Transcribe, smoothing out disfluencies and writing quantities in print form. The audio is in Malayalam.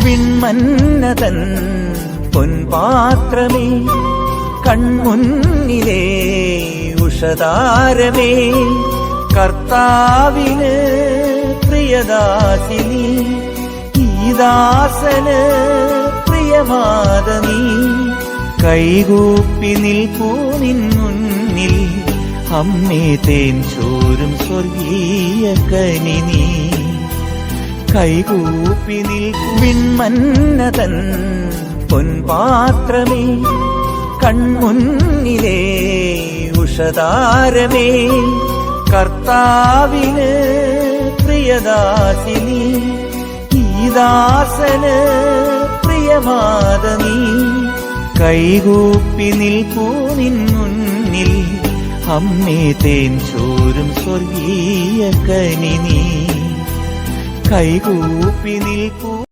വിൺമന്നതൻ പൊൻപാത്രമേ, കൺമുന്നിലേ ഉഷതാരമേ, കർത്താവിന് പ്രിയദാസിനി, ഈ ദാസന് പ്രിയമാതനീ. കൈകൂപ്പി നിൽപ്പൂ നിൻ മുന്നിൽ, അമ്മേ തേൻ ചോരും സ്വർഗീയ കനിനീ. കൈകൂപ്പി നിൽപ്പൂ വിൺമന്നതൻ പൊൻപാത്രമേ, കൺമുന്നിലേ ഉഷതാരമേ, കർത്താവിന് പ്രിയദാസിനി, ഈ ദാസന് പ്രിയമാതനീ. കൈകൂപ്പി നിൽപ്പൂ നിൻ മുന്നിൽ, അമ്മേ തേൻ ചോരും സ്വർഗീയ കനിനീ. കൈകൂപ്പി നിൽപ്പൂ.